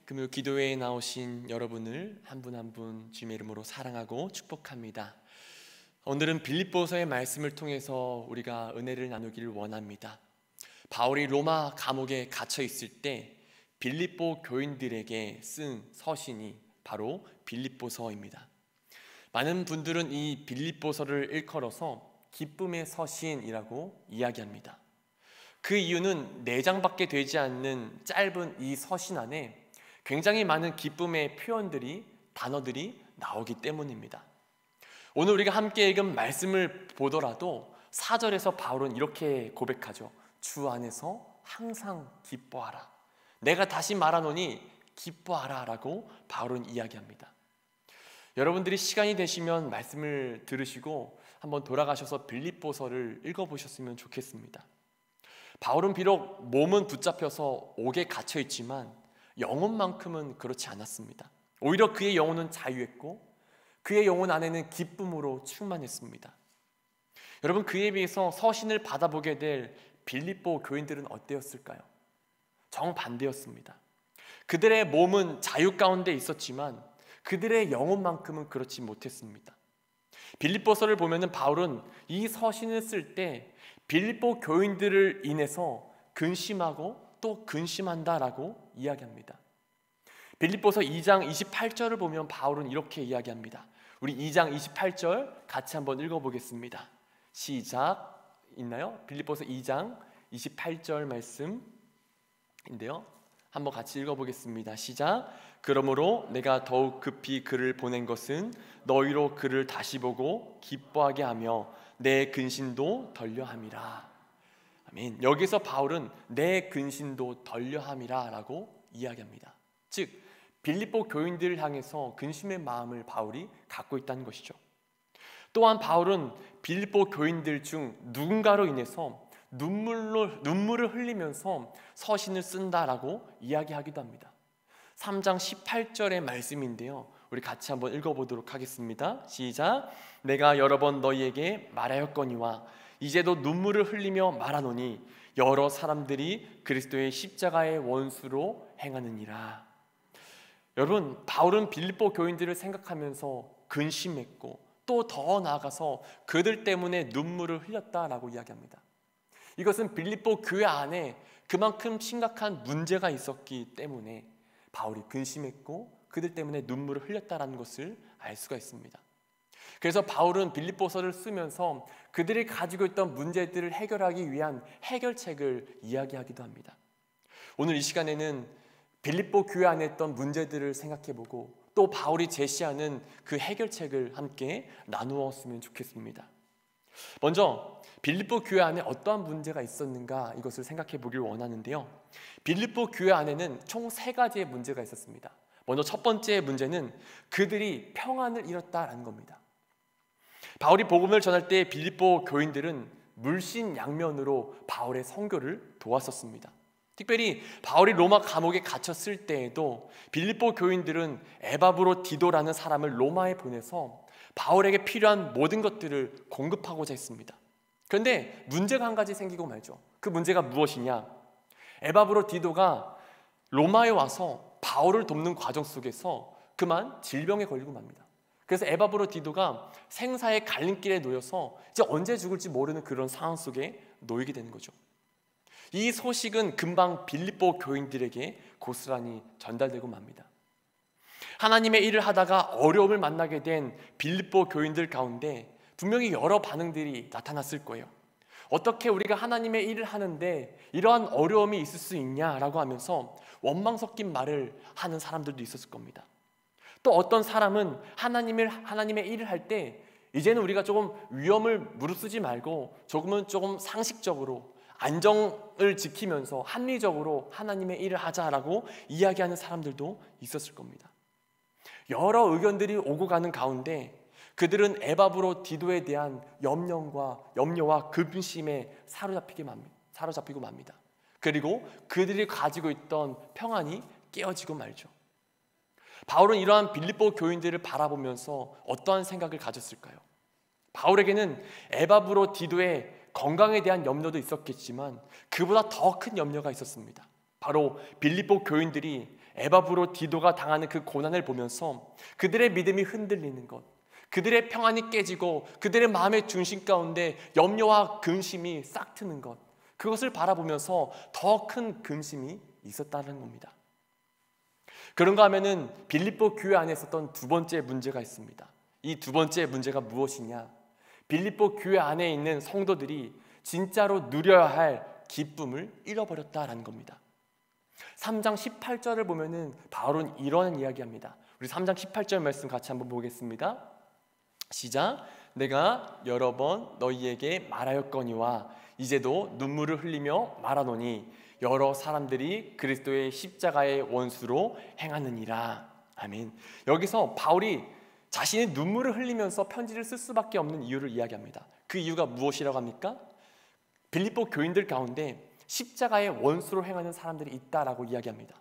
금요 기도회에 나오신 여러분을 한 분 한 분 주님의 이름으로 사랑하고 축복합니다. 오늘은 빌립보서의 말씀을 통해서 우리가 은혜를 나누기를 원합니다. 바울이 로마 감옥에 갇혀 있을 때 빌립보 교인들에게 쓴 서신이 바로 빌립보서입니다. 많은 분들은 이 빌립보서를 일컬어서 기쁨의 서신이라고 이야기합니다. 그 이유는 4장밖에 되지 않는 짧은 이 서신 안에 굉장히 많은 기쁨의 표현들이, 단어들이 나오기 때문입니다. 오늘 우리가 함께 읽은 말씀을 보더라도 4절에서 바울은 이렇게 고백하죠. 주 안에서 항상 기뻐하라. 내가 다시 말하노니 기뻐하라 라고 바울은 이야기합니다. 여러분들이 시간이 되시면 말씀을 들으시고 한번 돌아가셔서 빌립보서를 읽어보셨으면 좋겠습니다. 바울은 비록 몸은 붙잡혀서 옥에 갇혀 있지만 영혼만큼은 그렇지 않았습니다. 오히려 그의 영혼은 자유했고 그의 영혼 안에는 기쁨으로 충만했습니다. 여러분, 그에 비해서 서신을 받아보게 될 빌립보 교인들은 어때였을까요? 정반대였습니다. 그들의 몸은 자유 가운데 있었지만 그들의 영혼만큼은 그렇지 못했습니다. 빌립보서를 보면은 바울은 이 서신을 쓸 때 빌립보 교인들을 인해서 근심하고 또 근심한다라고 이야기합니다. 빌립보서 2장 28절을 보면 바울은 이렇게 이야기합니다. 우리 2장 28절 같이 한번 읽어보겠습니다. 시작. 있나요? 빌립보서 2장 28절 말씀인데요, 한번 같이 읽어보겠습니다. 시작. 그러므로 내가 더욱 급히 그를 보낸 것은 너희로 그를 다시 보고 기뻐하게 하며 내 근심도 덜려함이라. 아멘. 여기서 바울은 내 근심도 덜려함이라 라고 이야기합니다. 즉 빌립보 교인들을 향해서 근심의 마음을 바울이 갖고 있다는 것이죠. 또한 바울은 빌립보 교인들 중 누군가로 인해서 눈물을 흘리면서 서신을 쓴다라고 이야기하기도 합니다. 3장 18절의 말씀인데요, 우리 같이 한번 읽어보도록 하겠습니다. 시작. 내가 여러 번 너희에게 말하였거니와 이제도 눈물을 흘리며 말하노니 여러 사람들이 그리스도의 십자가의 원수로 행하느니라. 여러분, 바울은 빌립보 교인들을 생각하면서 근심했고 또 더 나아가서 그들 때문에 눈물을 흘렸다라고 이야기합니다. 이것은 빌립보 교회 안에 그만큼 심각한 문제가 있었기 때문에 바울이 근심했고 그들 때문에 눈물을 흘렸다라는 것을 알 수가 있습니다. 그래서 바울은 빌립보서를 쓰면서 그들이 가지고 있던 문제들을 해결하기 위한 해결책을 이야기하기도 합니다. 오늘 이 시간에는 빌립보 교회 안에 있던 문제들을 생각해보고 또 바울이 제시하는 그 해결책을 함께 나누었으면 좋겠습니다. 먼저 빌립보 교회 안에 어떠한 문제가 있었는가, 이것을 생각해 보길 원하는데요, 빌립보 교회 안에는 총 3가지의 문제가 있었습니다. 먼저 첫 번째 문제는 그들이 평안을 잃었다라는 겁니다. 바울이 복음을 전할 때 빌립보 교인들은 물신양면으로 바울의 선교를 도왔었습니다. 특별히 바울이 로마 감옥에 갇혔을 때에도 빌립보 교인들은 에바브로디도라는 사람을 로마에 보내서 바울에게 필요한 모든 것들을 공급하고자 했습니다. 그런데 문제가 한 가지 생기고 말죠. 그 문제가 무엇이냐? 에바브로디도가 로마에 와서 바울을 돕는 과정 속에서 그만 질병에 걸리고 맙니다. 그래서 에바브로디도가 생사의 갈림길에 놓여서 이제 언제 죽을지 모르는 그런 상황 속에 놓이게 되는 거죠. 이 소식은 금방 빌립보 교인들에게 고스란히 전달되고 맙니다. 하나님의 일을 하다가 어려움을 만나게 된 빌립보 교인들 가운데 분명히 여러 반응들이 나타났을 거예요. 어떻게 우리가 하나님의 일을 하는데 이러한 어려움이 있을 수 있냐라고 하면서 원망 섞인 말을 하는 사람들도 있었을 겁니다. 또 어떤 사람은 하나님의 일을 할 때 이제는 우리가 조금 위험을 무릅쓰지 말고 조금 상식적으로 안정을 지키면서 합리적으로 하나님의 일을 하자라고 이야기하는 사람들도 있었을 겁니다. 여러 의견들이 오고 가는 가운데 그들은 에바브로디도에 대한 염려와 근심에 사로잡히고 맙니다. 그리고 그들이 가지고 있던 평안이 깨어지고 말죠. 바울은 이러한 빌립보 교인들을 바라보면서 어떠한 생각을 가졌을까요? 바울에게는 에바브로디도의 건강에 대한 염려도 있었겠지만 그보다 더 큰 염려가 있었습니다. 바로 빌립보 교인들이 에바브로 디도가 당하는 그 고난을 보면서 그들의 믿음이 흔들리는 것, 그들의 평안이 깨지고 그들의 마음의 중심 가운데 염려와 근심이 싹 트는 것, 그것을 바라보면서 더 큰 근심이 있었다는 겁니다. 그런가 하면은 빌립보 교회 안에 있었던 두 번째 문제가 있습니다. 이 두 번째 문제가 무엇이냐? 빌립보 교회 안에 있는 성도들이 진짜로 누려야 할 기쁨을 잃어버렸다라는 겁니다. 3장 18절을 보면은 바울은 이런 이야기합니다. 우리 3장 18절 말씀 같이 한번 보겠습니다. 시작. 내가 여러 번 너희에게 말하였거니와 이제도 눈물을 흘리며 말하노니 여러 사람들이 그리스도의 십자가의 원수로 행하느니라. 아멘. 여기서 바울이 자신이 눈물을 흘리면서 편지를 쓸 수밖에 없는 이유를 이야기합니다. 그 이유가 무엇이라고 합니까? 빌립보 교인들 가운데 십자가의 원수로 행하는 사람들이 있다라고 이야기합니다.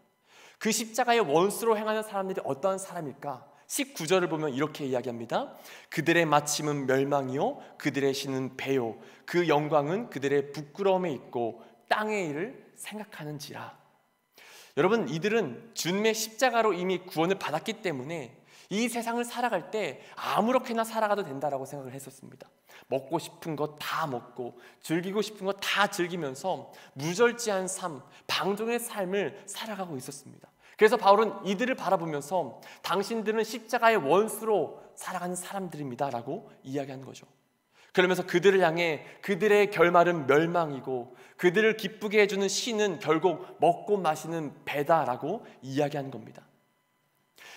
그 십자가의 원수로 행하는 사람들이 어떠한 사람일까? 19절을 보면 이렇게 이야기합니다. 그들의 마침은 멸망이요 그들의 신은 배요 그 영광은 그들의 부끄러움에 있고 땅의 일을 생각하는지라. 여러분, 이들은 주님의 십자가로 이미 구원을 받았기 때문에 이 세상을 살아갈 때 아무렇게나 살아가도 된다라고 생각을 했었습니다. 먹고 싶은 것 다 먹고 즐기고 싶은 것 다 즐기면서 무절제한 삶, 방종의 삶을 살아가고 있었습니다. 그래서 바울은 이들을 바라보면서 당신들은 십자가의 원수로 살아가는 사람들입니다 라고 이야기하는 거죠. 그러면서 그들을 향해 그들의 결말은 멸망이고 그들을 기쁘게 해주는 신은 결국 먹고 마시는 배다라고 이야기하는 겁니다.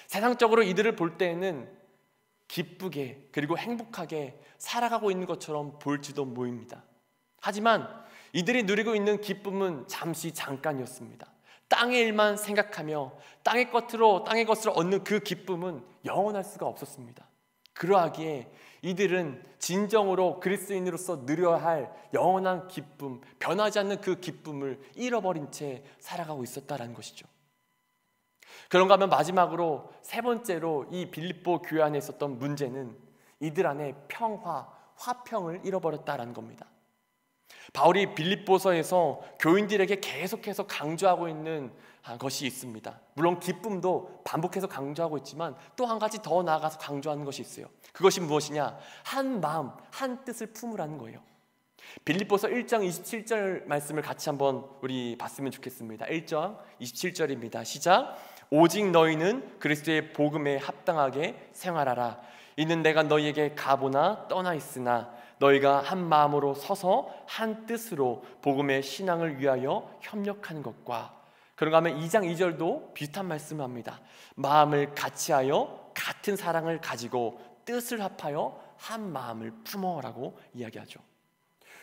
세상적으로 이들을 볼 때에는 기쁘게 그리고 행복하게 살아가고 있는 것처럼 보일지도 모입니다. 하지만 이들이 누리고 있는 기쁨은 잠시 잠깐이었습니다. 땅의 일만 생각하며 땅의 것을 얻는 그 기쁨은 영원할 수가 없었습니다. 그러하기에 이들은 진정으로 그리스도인으로서 누려야 할 영원한 기쁨, 변하지 않는 그 기쁨을 잃어버린 채 살아가고 있었다는 것이죠. 그런가 하면 마지막으로 세 번째로 이 빌립보 교회 안에 있었던 문제는 이들 안에 화평을 잃어버렸다는 겁니다. 바울이 빌립보서에서 교인들에게 계속해서 강조하고 있는 것이 있습니다. 물론 기쁨도 반복해서 강조하고 있지만 또 한 가지 더 나아가서 강조하는 것이 있어요. 그것이 무엇이냐? 한 마음, 한 뜻을 품으라는 거예요. 빌립보서 1장 27절 말씀을 같이 한번 우리 봤으면 좋겠습니다. 1장 27절입니다. 시작. 오직 너희는 그리스도의 복음에 합당하게 생활하라. 이는 내가 너희에게 가보나 떠나 있으나 너희가 한 마음으로 서서 한 뜻으로 복음의 신앙을 위하여 협력하는 것과, 그런가 하면 2장 2절도 비슷한 말씀을 합니다. 마음을 같이하여 같은 사랑을 가지고 뜻을 합하여 한 마음을 품어라고 이야기하죠.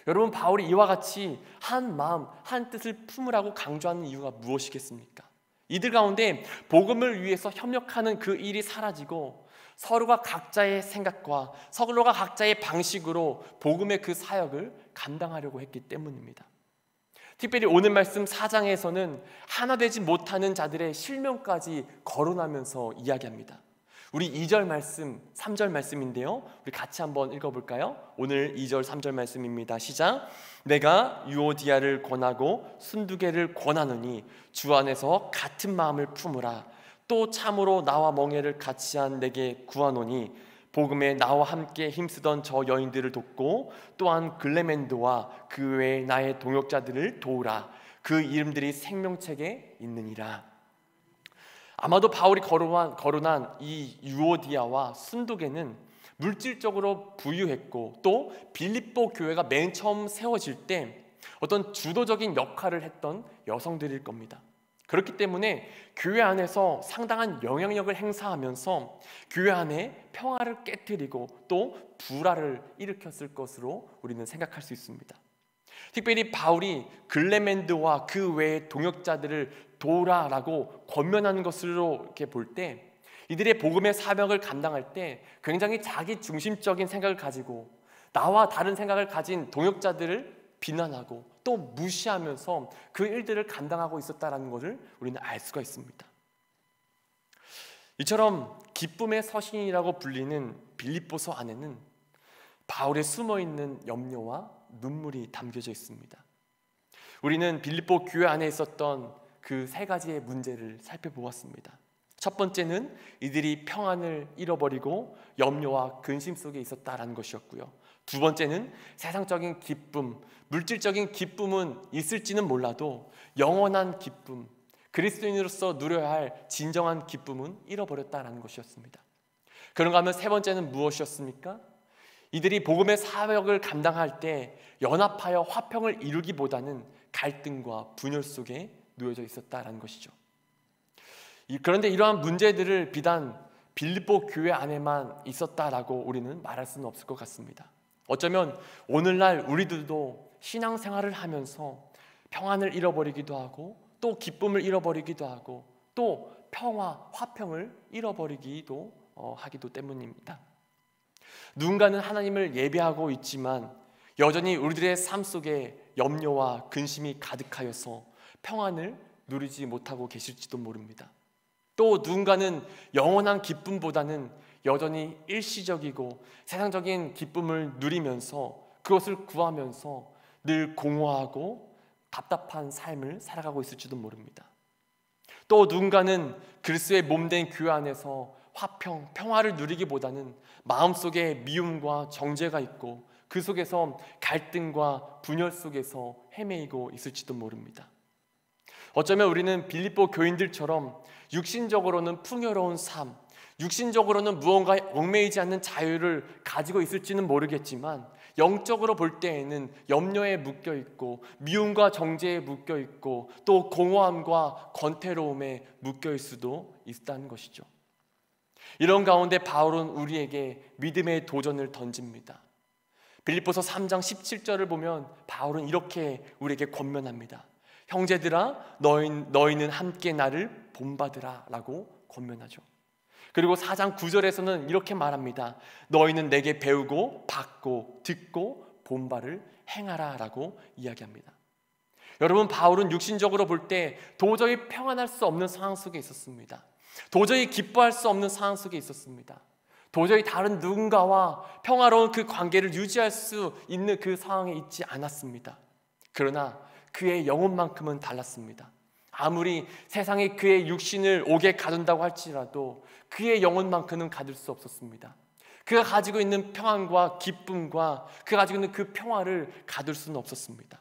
여러분, 바울이 이와 같이 한 마음 한 뜻을 품으라고 강조하는 이유가 무엇이겠습니까? 이들 가운데 복음을 위해서 협력하는 그 일이 사라지고 서로가 각자의 생각과 서로가 각자의 방식으로 복음의 그 사역을 감당하려고 했기 때문입니다. 특별히 오늘 말씀 4장에서는 하나 되지 못하는 자들의 실명까지 거론하면서 이야기합니다. 우리 2절 말씀, 3절 말씀인데요, 우리 같이 한번 읽어볼까요? 오늘 2절, 3절 말씀입니다. 시작. 내가 유오디아를 권하고 순두개를 권하노니 주 안에서 같은 마음을 품으라. 또 참으로 나와 멍에를 같이한 내게 구하노니 복음에 나와 함께 힘쓰던 저 여인들을 돕고 또한 글레멘드와 그 외에 나의 동역자들을 도우라. 그 이름들이 생명책에 있느니라. 아마도 바울이 거론한 이 유오디아와 순두개는 물질적으로 부유했고 또 빌립보 교회가 맨 처음 세워질 때 어떤 주도적인 역할을 했던 여성들일 겁니다. 그렇기 때문에 교회 안에서 상당한 영향력을 행사하면서 교회 안에 평화를 깨뜨리고 또 불화를 일으켰을 것으로 우리는 생각할 수 있습니다. 특별히 바울이 글레멘드와 그 외의 동역자들을 도우라라고 권면하는 것으로 이렇게 볼 때 이들의 복음의 사명을 감당할 때 굉장히 자기 중심적인 생각을 가지고 나와 다른 생각을 가진 동역자들을 비난하고 또 무시하면서 그 일들을 감당하고 있었다는 것을 우리는 알 수가 있습니다. 이처럼 기쁨의 서신이라고 불리는 빌립보서 안에는 바울의 숨어있는 염려와 눈물이 담겨져 있습니다. 우리는 빌립보 교회 안에 있었던 그 세 가지의 문제를 살펴보았습니다. 첫 번째는 이들이 평안을 잃어버리고 염려와 근심 속에 있었다라는 것이었고요. 두 번째는 세상적인 기쁨, 물질적인 기쁨은 있을지는 몰라도 영원한 기쁨, 그리스도인으로서 누려야 할 진정한 기쁨은 잃어버렸다라는 것이었습니다. 그런가 하면 세 번째는 무엇이었습니까? 이들이 복음의 사역을 감당할 때 연합하여 화평을 이루기보다는 갈등과 분열 속에 놓여져 있었다라는 것이죠. 그런데 이러한 문제들을 비단 빌립보 교회 안에만 있었다라고 우리는 말할 수는 없을 것 같습니다. 어쩌면 오늘날 우리들도 신앙생활을 하면서 평안을 잃어버리기도 하고 또 기쁨을 잃어버리기도 하고 또 평화, 화평을 잃어버리기도 하기도 때문입니다. 누군가는 하나님을 예배하고 있지만 여전히 우리들의 삶 속에 염려와 근심이 가득하여서 평안을 누리지 못하고 계실지도 모릅니다. 또 누군가는 영원한 기쁨보다는 여전히 일시적이고 세상적인 기쁨을 누리면서 그것을 구하면서 늘 공허하고 답답한 삶을 살아가고 있을지도 모릅니다. 또 누군가는 그리스도의 몸된 교회 안에서 화평, 평화를 누리기보다는 마음속에 미움과 정죄가 있고 그 속에서 갈등과 분열 속에서 헤매이고 있을지도 모릅니다. 어쩌면 우리는 빌립보 교인들처럼 육신적으로는 풍요로운 삶, 육신적으로는 무언가에 얽매이지 않는 자유를 가지고 있을지는 모르겠지만 영적으로 볼 때에는 염려에 묶여있고 미움과 정죄에 묶여있고 또 공허함과 권태로움에 묶여있을 수도 있다는 것이죠. 이런 가운데 바울은 우리에게 믿음의 도전을 던집니다. 빌립보서 3장 17절을 보면 바울은 이렇게 우리에게 권면합니다. 형제들아 너희는 함께 나를 본받으라 라고 권면하죠. 그리고 4장 9절에서는 이렇게 말합니다. 너희는 내게 배우고 받고 듣고 본바를 행하라 라고 이야기합니다. 여러분, 바울은 육신적으로 볼 때 도저히 평안할 수 없는 상황 속에 있었습니다. 도저히 기뻐할 수 없는 상황 속에 있었습니다. 도저히 다른 누군가와 평화로운 그 관계를 유지할 수 있는 그 상황에 있지 않았습니다. 그러나 그의 영혼만큼은 달랐습니다. 아무리 세상에 그의 육신을 옥에 가둔다고 할지라도 그의 영혼만큼은 가둘 수 없었습니다. 그가 가지고 있는 평안과 기쁨과 그가 가지고 있는 그 평화를 가둘 수는 없었습니다.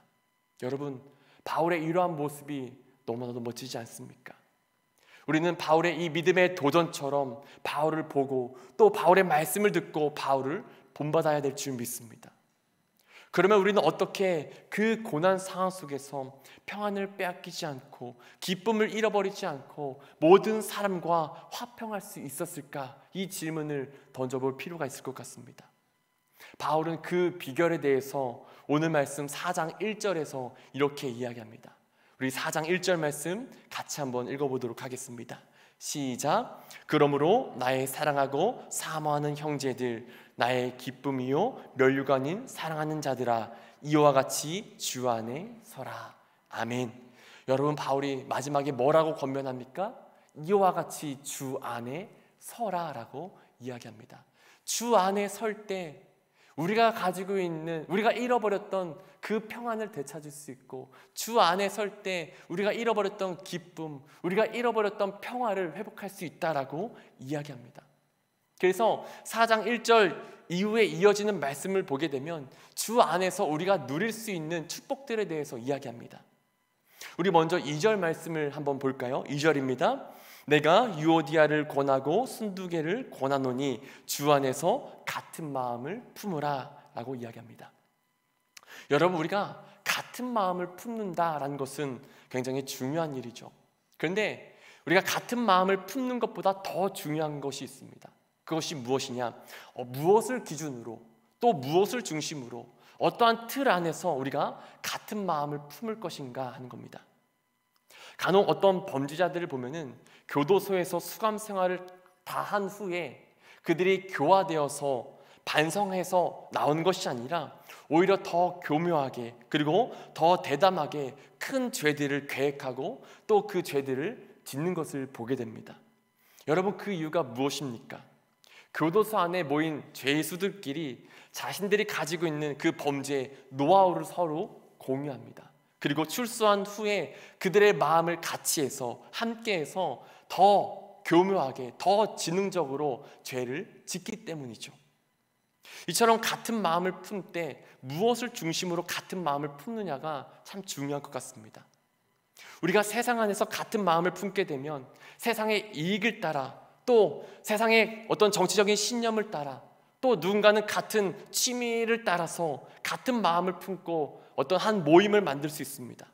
여러분, 바울의 이러한 모습이 너무나도 멋지지 않습니까? 우리는 바울의 이 믿음의 도전처럼 바울을 보고 또 바울의 말씀을 듣고 바울을 본받아야 될 줄 믿습니다. 그러면 우리는 어떻게 그 고난 상황 속에서 평안을 빼앗기지 않고 기쁨을 잃어버리지 않고 모든 사람과 화평할 수 있었을까? 이 질문을 던져볼 필요가 있을 것 같습니다. 바울은 그 비결에 대해서 오늘 말씀 4장 1절에서 이렇게 이야기합니다. 우리 4장 1절 말씀 같이 한번 읽어보도록 하겠습니다. 시작. 그러므로 나의 사랑하고 사모하는 형제들, 나의 기쁨이요 멸류관인 사랑하는 자들아, 이와 같이 주 안에 서라. 아멘. 여러분, 바울이 마지막에 뭐라고 권면합니까? 이와 같이 주 안에 서라라고 이야기합니다. 주 안에 설 때 우리가 가지고 있는, 우리가 잃어버렸던 그 평안을 되찾을 수 있고, 주 안에 설 때 우리가 잃어버렸던 기쁨, 우리가 잃어버렸던 평화를 회복할 수 있다라고 이야기합니다. 그래서 4장 1절 이후에 이어지는 말씀을 보게 되면 주 안에서 우리가 누릴 수 있는 축복들에 대해서 이야기합니다. 우리 먼저 2절 말씀을 한번 볼까요? 2절입니다. 내가 유오디아를 권하고 순두개를 권하노니 주 안에서 같은 마음을 품으라 라고 이야기합니다. 여러분, 우리가 같은 마음을 품는다라는 것은 굉장히 중요한 일이죠. 그런데 우리가 같은 마음을 품는 것보다 더 중요한 것이 있습니다. 그것이 무엇이냐? 무엇을 기준으로 또 무엇을 중심으로 어떠한 틀 안에서 우리가 같은 마음을 품을 것인가 하는 겁니다. 간혹 어떤 범죄자들을 보면은 교도소에서 수감 생활을 다 한 후에 그들이 교화되어서 반성해서 나온 것이 아니라 오히려 더 교묘하게 그리고 더 대담하게 큰 죄들을 계획하고 또 그 죄들을 짓는 것을 보게 됩니다. 여러분, 그 이유가 무엇입니까? 교도소 안에 모인 죄수들끼리 자신들이 가지고 있는 그 범죄의 노하우를 서로 공유합니다. 그리고 출소한 후에 그들의 마음을 같이 해서 함께해서 더 교묘하게, 더 지능적으로 죄를 짓기 때문이죠. 이처럼 같은 마음을 품 때 무엇을 중심으로 같은 마음을 품느냐가 참 중요한 것 같습니다. 우리가 세상 안에서 같은 마음을 품게 되면 세상의 이익을 따라, 또 세상의 어떤 정치적인 신념을 따라, 또 누군가는 같은 취미를 따라서 같은 마음을 품고 어떤 한 모임을 만들 수 있습니다.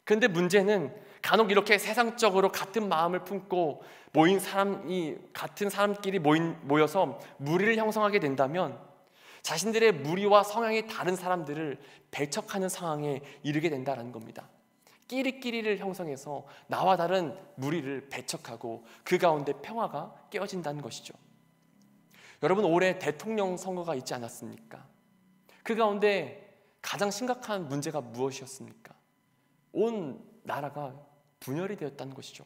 그런데 문제는 간혹 이렇게 세상적으로 같은 마음을 품고 모인 사람이 같은 사람끼리 모여서 무리를 형성하게 된다면 자신들의 무리와 성향이 다른 사람들을 배척하는 상황에 이르게 된다는 겁니다. 끼리끼리를 형성해서 나와 다른 무리를 배척하고 그 가운데 평화가 깨어진다는 것이죠. 여러분, 올해 대통령 선거가 있지 않았습니까? 그 가운데 가장 심각한 문제가 무엇이었습니까? 온 나라가 분열이 되었다는 것이죠.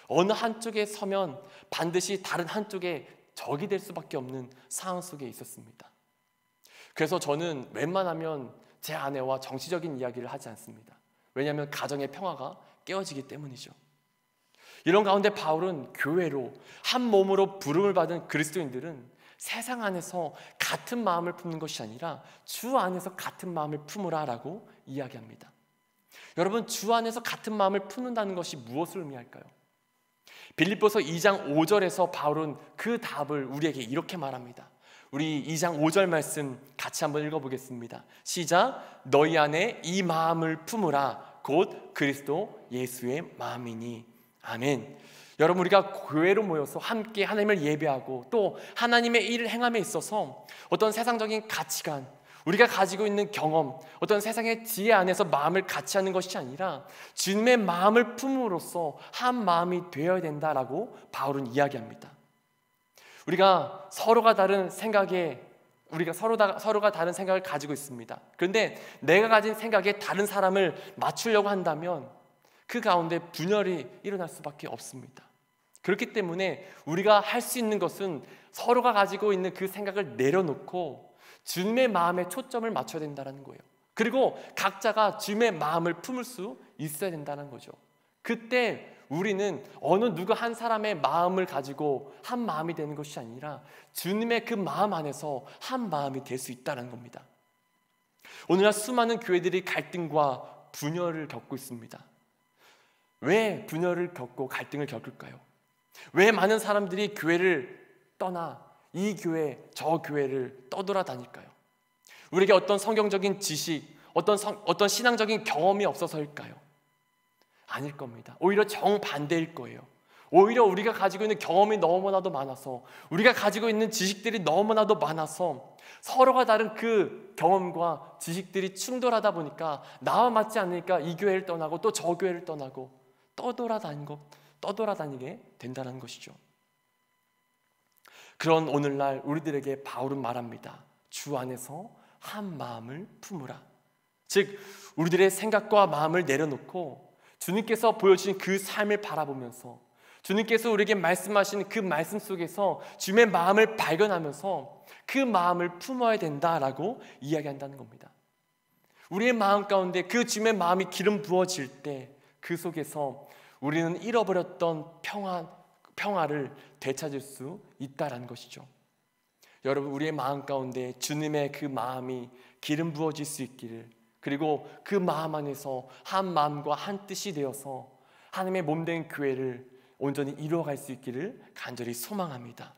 어느 한쪽에 서면 반드시 다른 한쪽에 적이 될 수밖에 없는 상황 속에 있었습니다. 그래서 저는 웬만하면 제 아내와 정치적인 이야기를 하지 않습니다. 왜냐하면 가정의 평화가 깨어지기 때문이죠. 이런 가운데 바울은 교회로 한 몸으로 부름을 받은 그리스도인들은 세상 안에서 같은 마음을 품는 것이 아니라 주 안에서 같은 마음을 품으라라고 이야기합니다. 여러분, 주 안에서 같은 마음을 품는다는 것이 무엇을 의미할까요? 빌립보서 2장 5절에서 바울은 그 답을 우리에게 이렇게 말합니다. 우리 2장 5절 말씀 같이 한번 읽어보겠습니다. 시작. 너희 안에 이 마음을 품으라. 곧 그리스도 예수의 마음이니. 아멘. 여러분, 우리가 교회로 모여서 함께 하나님을 예배하고 또 하나님의 일을 행함에 있어서 어떤 세상적인 가치관, 우리가 가지고 있는 경험, 어떤 세상의 지혜 안에서 마음을 같이 하는 것이 아니라 주님의 마음을 품음으로써 한 마음이 되어야 된다라고 바울은 이야기합니다. 우리가 서로가 다른 생각에 서로가 다른 생각을 가지고 있습니다. 그런데 내가 가진 생각에 다른 사람을 맞추려고 한다면 그 가운데 분열이 일어날 수밖에 없습니다. 그렇기 때문에 우리가 할 수 있는 것은 서로가 가지고 있는 그 생각을 내려놓고 주님의 마음에 초점을 맞춰야 된다는 거예요. 그리고 각자가 주님의 마음을 품을 수 있어야 된다는 거죠. 그때 우리는 어느 누구 한 사람의 마음을 가지고 한 마음이 되는 것이 아니라 주님의 그 마음 안에서 한 마음이 될 수 있다는 겁니다. 오늘날 수많은 교회들이 갈등과 분열을 겪고 있습니다. 왜 분열을 겪고 갈등을 겪을까요? 왜 많은 사람들이 교회를 떠나 이 교회 저 교회를 떠돌아다닐까요? 우리에게 어떤 성경적인 지식, 어떤 신앙적인 경험이 없어서일까요? 아닐 겁니다. 오히려 정반대일 거예요. 오히려 우리가 가지고 있는 경험이 너무나도 많아서, 우리가 가지고 있는 지식들이 너무나도 많아서 서로가 다른 그 경험과 지식들이 충돌하다 보니까 나와 맞지 않으니까 이 교회를 떠나고 또 저 교회를 떠나고 떠돌아다니게 된다는 것이죠. 그런 오늘날 우리들에게 바울은 말합니다. 주 안에서 한 마음을 품으라. 즉, 우리들의 생각과 마음을 내려놓고 주님께서 보여주신 그 삶을 바라보면서, 주님께서 우리에게 말씀하신 그 말씀 속에서 주님의 마음을 발견하면서 그 마음을 품어야 된다라고 이야기한다는 겁니다. 우리의 마음 가운데 그 주님의 마음이 기름 부어질 때 그 속에서 우리는 잃어버렸던 평화를 되찾을 수 있다라는 것이죠. 여러분, 우리의 마음 가운데 주님의 그 마음이 기름 부어질 수 있기를, 그리고 그 마음 안에서 한 마음과 한 뜻이 되어서 하나님의 몸된 교회를 온전히 이루어갈 수 있기를 간절히 소망합니다.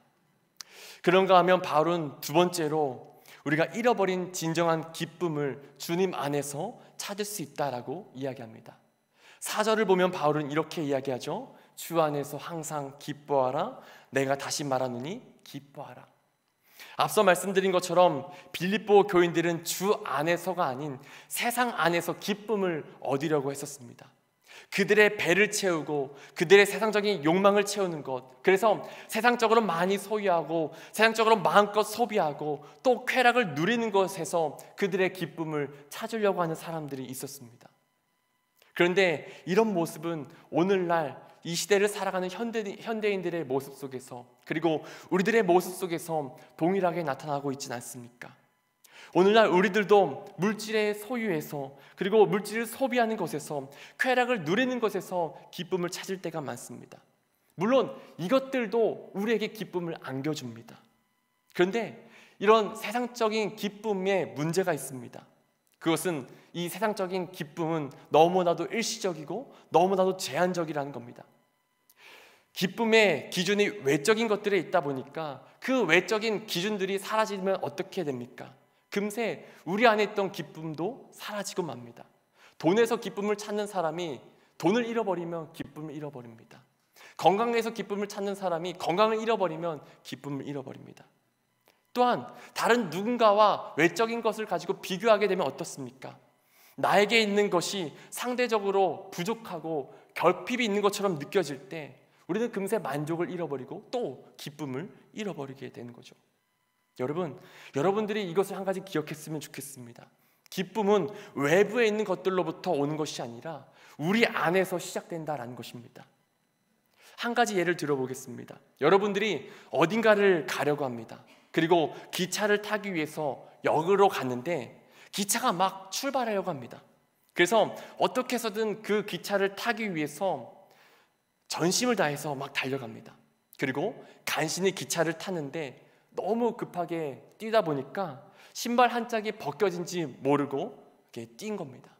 그런가 하면 바울은 두 번째로 우리가 잃어버린 진정한 기쁨을 주님 안에서 찾을 수 있다라고 이야기합니다. 4절을 보면 바울은 이렇게 이야기하죠. 주 안에서 항상 기뻐하라. 내가 다시 말하노니 기뻐하라. 앞서 말씀드린 것처럼 빌립보 교인들은 주 안에서가 아닌 세상 안에서 기쁨을 얻으려고 했었습니다. 그들의 배를 채우고 그들의 세상적인 욕망을 채우는 것, 그래서 세상적으로 많이 소유하고 세상적으로 마음껏 소비하고 또 쾌락을 누리는 것에서 그들의 기쁨을 찾으려고 하는 사람들이 있었습니다. 그런데 이런 모습은 오늘날 이 시대를 살아가는 현대인들의 모습 속에서, 그리고 우리들의 모습 속에서 동일하게 나타나고 있지는 않습니까? 오늘날 우리들도 물질의 소유에서, 그리고 물질을 소비하는 것에서, 쾌락을 누리는 것에서 기쁨을 찾을 때가 많습니다. 물론 이것들도 우리에게 기쁨을 안겨줍니다. 그런데 이런 세상적인 기쁨에 문제가 있습니다. 그것은 이 세상적인 기쁨은 너무나도 일시적이고 너무나도 제한적이라는 겁니다. 기쁨의 기준이 외적인 것들에 있다 보니까 그 외적인 기준들이 사라지면 어떻게 됩니까? 금세 우리 안에 있던 기쁨도 사라지고 맙니다. 돈에서 기쁨을 찾는 사람이 돈을 잃어버리면 기쁨을 잃어버립니다. 건강에서 기쁨을 찾는 사람이 건강을 잃어버리면 기쁨을 잃어버립니다. 또한 다른 누군가와 외적인 것을 가지고 비교하게 되면 어떻습니까? 나에게 있는 것이 상대적으로 부족하고 결핍이 있는 것처럼 느껴질 때 우리는 금세 만족을 잃어버리고 또 기쁨을 잃어버리게 되는 거죠. 여러분들이 이것을 한 가지 기억했으면 좋겠습니다. 기쁨은 외부에 있는 것들로부터 오는 것이 아니라 우리 안에서 시작된다라는 것입니다. 한 가지 예를 들어보겠습니다. 여러분들이 어딘가를 가려고 합니다. 그리고 기차를 타기 위해서 역으로 갔는데 기차가 막 출발하려고 합니다. 그래서 어떻게 해서든 그 기차를 타기 위해서 전심을 다해서 막 달려갑니다. 그리고 간신히 기차를 타는데 너무 급하게 뛰다 보니까 신발 한 짝이 벗겨진지 모르고 이렇게 뛴 겁니다.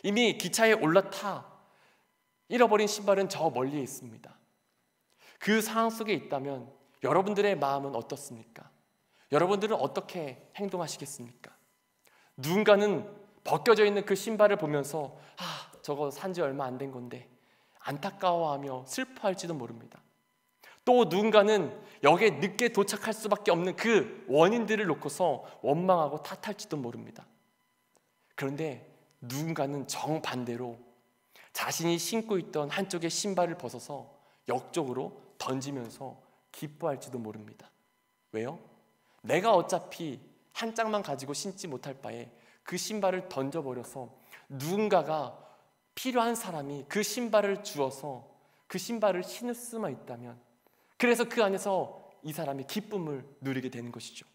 이미 기차에 올라타 잃어버린 신발은 저 멀리에 있습니다. 그 상황 속에 있다면 여러분들의 마음은 어떻습니까? 여러분들은 어떻게 행동하시겠습니까? 누군가는 벗겨져 있는 그 신발을 보면서 저거 산 지 얼마 안 된 건데 안타까워하며 슬퍼할지도 모릅니다. 또 누군가는 역에 늦게 도착할 수밖에 없는 그 원인들을 놓고서 원망하고 탓할지도 모릅니다. 그런데 누군가는 정반대로 자신이 신고 있던 한쪽의 신발을 벗어서 역 쪽으로 던지면서 기뻐할지도 모릅니다. 왜요? 내가 어차피 한 짝만 가지고 신지 못할 바에 그 신발을 던져버려서 누군가가 필요한 사람이 그 신발을 주어서 그 신발을 신을 수만 있다면, 그래서 그 안에서 이 사람이 기쁨을 누리게 되는 것이죠.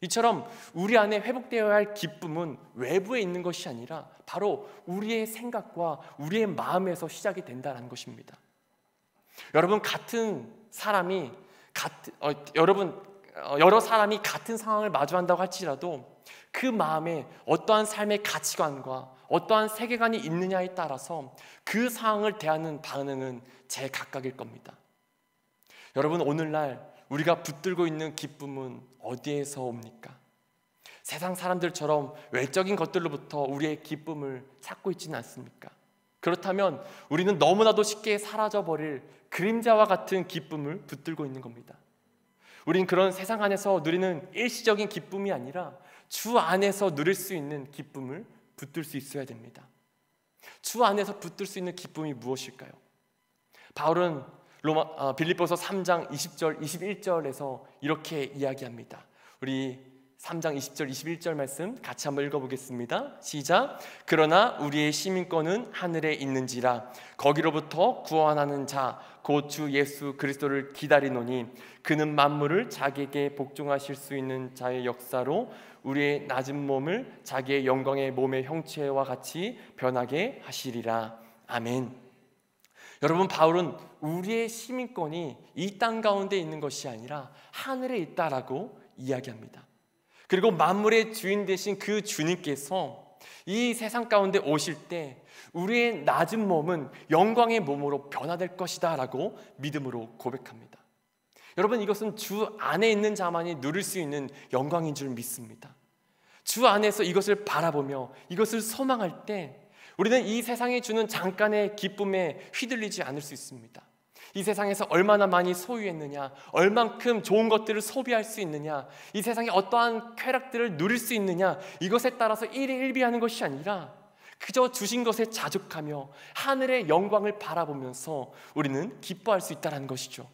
이처럼 우리 안에 회복되어야 할 기쁨은 외부에 있는 것이 아니라 바로 우리의 생각과 우리의 마음에서 시작이 된다는 것입니다. 여러분, 여러 사람이 같은 상황을 마주한다고 할지라도 그 마음에 어떠한 삶의 가치관과 어떠한 세계관이 있느냐에 따라서 그 상황을 대하는 반응은 제각각일 겁니다. 여러분, 오늘날 우리가 붙들고 있는 기쁨은 어디에서 옵니까? 세상 사람들처럼 외적인 것들로부터 우리의 기쁨을 찾고 있지는 않습니까? 그렇다면 우리는 너무나도 쉽게 사라져버릴 그림자와 같은 기쁨을 붙들고 있는 겁니다. 우린 그런 세상 안에서 누리는 일시적인 기쁨이 아니라 주 안에서 누릴 수 있는 기쁨을 붙들 수 있어야 됩니다. 주 안에서 붙들 수 있는 기쁨이 무엇일까요? 바울은 빌립보서 3장 20절 21절에서 이렇게 이야기합니다. 우리 3장 20절 21절 말씀 같이 한번 읽어보겠습니다. 시작. 그러나 우리의 시민권은 하늘에 있는지라 거기로부터 구원하는 자 곧 주 예수 그리스도를 기다리노니 그는 만물을 자기에게 복종하실 수 있는 자의 역사로 우리의 낮은 몸을 자기의 영광의 몸의 형체와 같이 변하게 하시리라. 아멘. 여러분, 바울은 우리의 시민권이 이 땅 가운데 있는 것이 아니라 하늘에 있다라고 이야기합니다. 그리고 만물의 주인 되신 그 주님께서 이 세상 가운데 오실 때 우리의 낮은 몸은 영광의 몸으로 변화될 것이다 라고 믿음으로 고백합니다. 여러분, 이것은 주 안에 있는 자만이 누릴 수 있는 영광인 줄 믿습니다. 주 안에서 이것을 바라보며 이것을 소망할 때 우리는 이 세상이 주는 잠깐의 기쁨에 휘둘리지 않을 수 있습니다. 이 세상에서 얼마나 많이 소유했느냐, 얼만큼 좋은 것들을 소비할 수 있느냐, 이 세상에 어떠한 쾌락들을 누릴 수 있느냐, 이것에 따라서 일희일비하는 것이 아니라 그저 주신 것에 자족하며 하늘의 영광을 바라보면서 우리는 기뻐할 수 있다는 것이죠.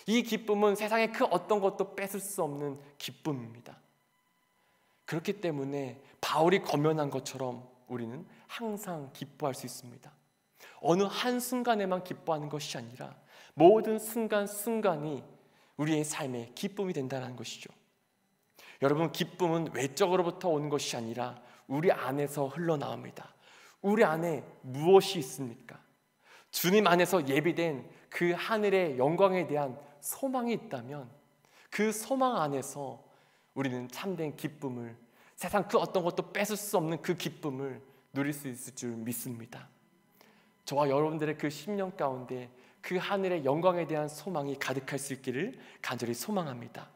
이 기쁨은 세상의 그 어떤 것도 뺏을 수 없는 기쁨입니다. 그렇기 때문에 바울이 권면한 것처럼 우리는 항상 기뻐할 수 있습니다. 어느 한순간에만 기뻐하는 것이 아니라 모든 순간순간이 우리의 삶의 기쁨이 된다는 것이죠. 여러분, 기쁨은 외적으로부터 오는 것이 아니라 우리 안에서 흘러나옵니다. 우리 안에 무엇이 있습니까? 주님 안에서 예비된 그 하늘의 영광에 대한 소망이 있다면 그 소망 안에서 우리는 참된 기쁨을, 세상 그 어떤 것도 뺏을 수 없는 그 기쁨을 누릴 수 있을 줄 믿습니다. 저와 여러분들의 그 심령 가운데 그 하늘의 영광에 대한 소망이 가득할 수 있기를 간절히 소망합니다.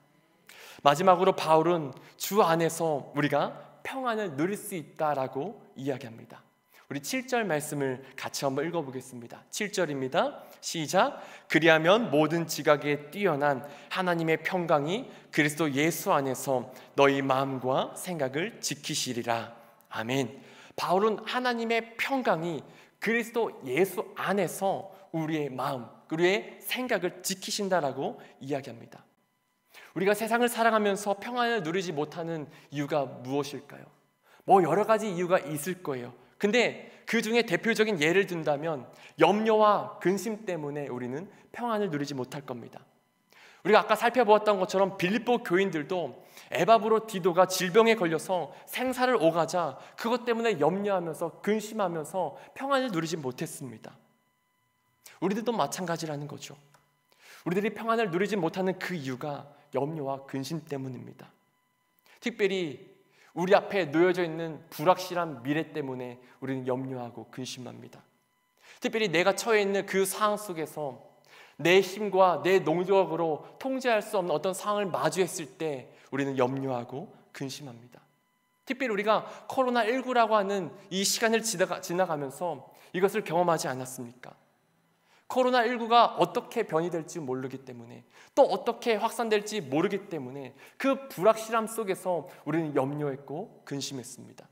마지막으로 바울은 주 안에서 우리가 평안을 누릴 수 있다라고 이야기합니다. 우리 7절 말씀을 같이 한번 읽어보겠습니다. 7절입니다. 시작. 그리하면 모든 지각에 뛰어난 하나님의 평강이 그리스도 예수 안에서 너희 마음과 생각을 지키시리라. 아멘. 바울은 하나님의 평강이 그리스도 예수 안에서 우리의 마음, 우리의 생각을 지키신다라고 이야기합니다. 우리가 세상을 살아가면서 평안을 누리지 못하는 이유가 무엇일까요? 여러 가지 이유가 있을 거예요. 근데 그 중에 대표적인 예를 든다면 염려와 근심 때문에 우리는 평안을 누리지 못할 겁니다. 우리가 아까 살펴보았던 것처럼 빌립보 교인들도 에바브로 디도가 질병에 걸려서 생사를 오가자 그것 때문에 염려하면서 근심하면서 평안을 누리지 못했습니다. 우리들도 마찬가지라는 거죠. 우리들이 평안을 누리지 못하는 그 이유가 염려와 근심 때문입니다. 특별히 우리 앞에 놓여져 있는 불확실한 미래 때문에 우리는 염려하고 근심합니다. 특별히 내가 처해 있는 그 상황 속에서 내 힘과 내 능력으로 통제할 수 없는 어떤 상황을 마주했을 때 우리는 염려하고 근심합니다. 특별히 우리가 코로나19라고 하는 이 시간을 지나가면서 이것을 경험하지 않았습니까? 코로나19가 어떻게 변이될지 모르기 때문에, 또 어떻게 확산될지 모르기 때문에 그 불확실함 속에서 우리는 염려했고 근심했습니다.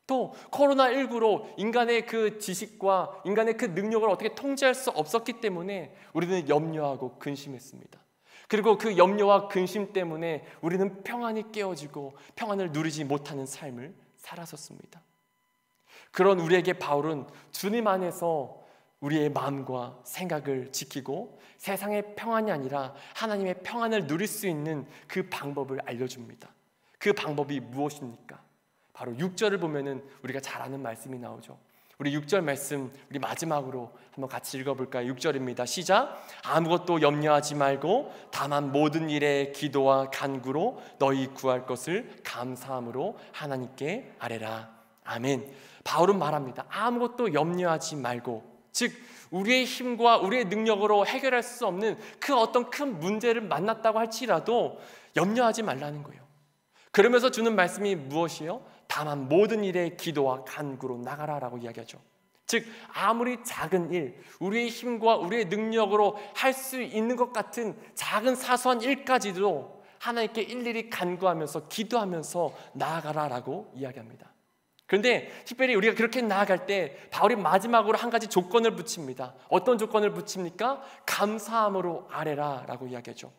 또 코로나19로 인간의 그 지식과 인간의 그 능력을 어떻게 통제할 수 없었기 때문에 우리는 염려하고 근심했습니다. 그리고 그 염려와 근심 때문에 우리는 평안이 깨어지고 평안을 누리지 못하는 삶을 살았었습니다. 그런 우리에게 바울은 주님 안에서 우리의 마음과 생각을 지키고 세상의 평안이 아니라 하나님의 평안을 누릴 수 있는 그 방법을 알려줍니다. 그 방법이 무엇입니까? 바로 6절을 보면은 우리가 잘 아는 말씀이 나오죠. 우리 6절 말씀 우리 마지막으로 한번 같이 읽어볼까요? 6절입니다. 시작. 아무것도 염려하지 말고 다만 모든 일에 기도와 간구로 너희 구할 것을 감사함으로 하나님께 아뢰라. 아멘. 바울은 말합니다. 아무것도 염려하지 말고, 즉 우리의 힘과 우리의 능력으로 해결할 수 없는 그 어떤 큰 문제를 만났다고 할지라도 염려하지 말라는 거예요. 그러면서 주는 말씀이 무엇이요? 다만 모든 일에 기도와 간구로 나가라라고 이야기하죠. 즉 아무리 작은 일, 우리의 힘과 우리의 능력으로 할 수 있는 것 같은 작은 사소한 일까지도 하나님께 일일이 간구하면서 기도하면서 나아가라라고 이야기합니다. 그런데 특별히 우리가 그렇게 나아갈 때 바울이 마지막으로 한 가지 조건을 붙입니다. 어떤 조건을 붙입니까? 감사함으로 아뢰라라고 이야기하죠.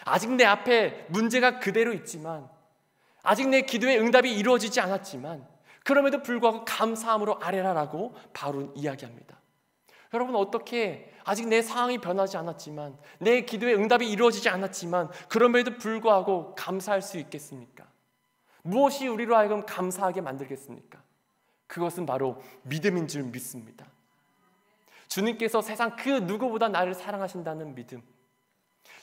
아직 내 앞에 문제가 그대로 있지만, 아직 내 기도의 응답이 이루어지지 않았지만 그럼에도 불구하고 감사함으로 아뢰라라고 바울은 이야기합니다. 여러분, 어떻게 아직 내 상황이 변하지 않았지만, 내 기도의 응답이 이루어지지 않았지만 그럼에도 불구하고 감사할 수 있겠습니까? 무엇이 우리로 하여금 감사하게 만들겠습니까? 그것은 바로 믿음인 줄 믿습니다. 주님께서 세상 그 누구보다 나를 사랑하신다는 믿음,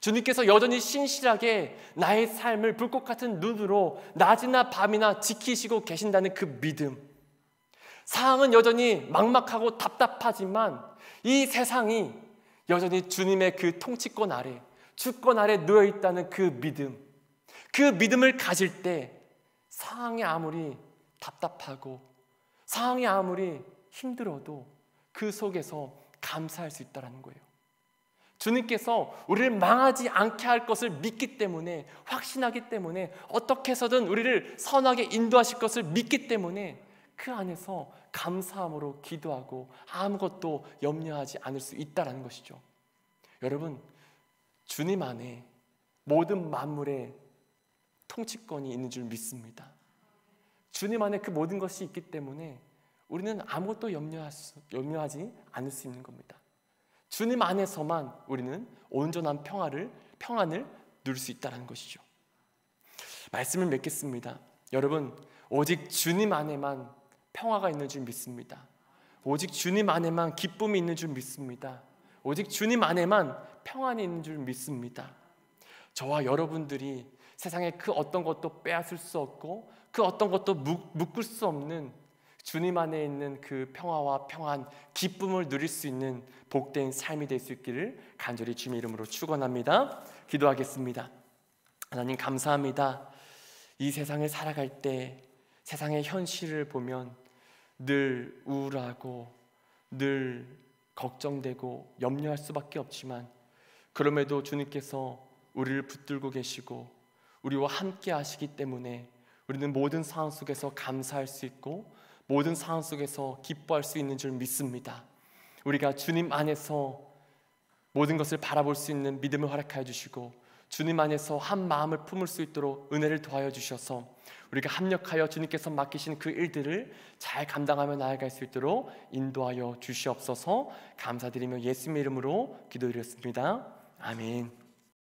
주님께서 여전히 신실하게 나의 삶을 불꽃 같은 눈으로 낮이나 밤이나 지키시고 계신다는 그 믿음, 상황은 여전히 막막하고 답답하지만 이 세상이 여전히 주님의 그 통치권 아래, 주권 아래 놓여있다는 그 믿음, 그 믿음을 가질 때 상황이 아무리 답답하고 상황이 아무리 힘들어도 그 속에서 감사할 수 있다는 거예요. 주님께서 우리를 망하지 않게 할 것을 믿기 때문에, 확신하기 때문에, 어떻게 해서든 우리를 선하게 인도하실 것을 믿기 때문에 그 안에서 감사함으로 기도하고 아무것도 염려하지 않을 수 있다는 것이죠. 여러분, 주님 안에 모든 만물의 통치권이 있는 줄 믿습니다. 주님 안에 그 모든 것이 있기 때문에 우리는 아무것도 염려하지 않을 수 있는 겁니다. 주님 안에서만 우리는 온전한 평안을 누릴 수 있다는 것이죠. 말씀을 맺겠습니다. 여러분, 오직 주님 안에만 평화가 있는 줄 믿습니다. 오직 주님 안에만 기쁨이 있는 줄 믿습니다. 오직 주님 안에만 평안이 있는 줄 믿습니다. 저와 여러분들이 세상에 그 어떤 것도 빼앗을 수 없고 그 어떤 것도 묶을 수 없는 주님 안에 있는 그 평화와 평안, 기쁨을 누릴 수 있는 복된 삶이 될 수 있기를 간절히 주님의 이름으로 축원합니다. 기도하겠습니다. 하나님 감사합니다. 이 세상을 살아갈 때 세상의 현실을 보면 늘 우울하고 늘 걱정되고 염려할 수밖에 없지만 그럼에도 주님께서 우리를 붙들고 계시고 우리와 함께 하시기 때문에 우리는 모든 상황 속에서 감사할 수 있고 모든 상황 속에서 기뻐할 수 있는 줄 믿습니다. 우리가 주님 안에서 모든 것을 바라볼 수 있는 믿음을 허락하여 주시고 주님 안에서 한 마음을 품을 수 있도록 은혜를 더하여 주셔서 우리가 합력하여 주님께서 맡기신 그 일들을 잘 감당하며 나아갈 수 있도록 인도하여 주시옵소서. 감사드리며 예수님의 이름으로 기도드렸습니다. 아멘.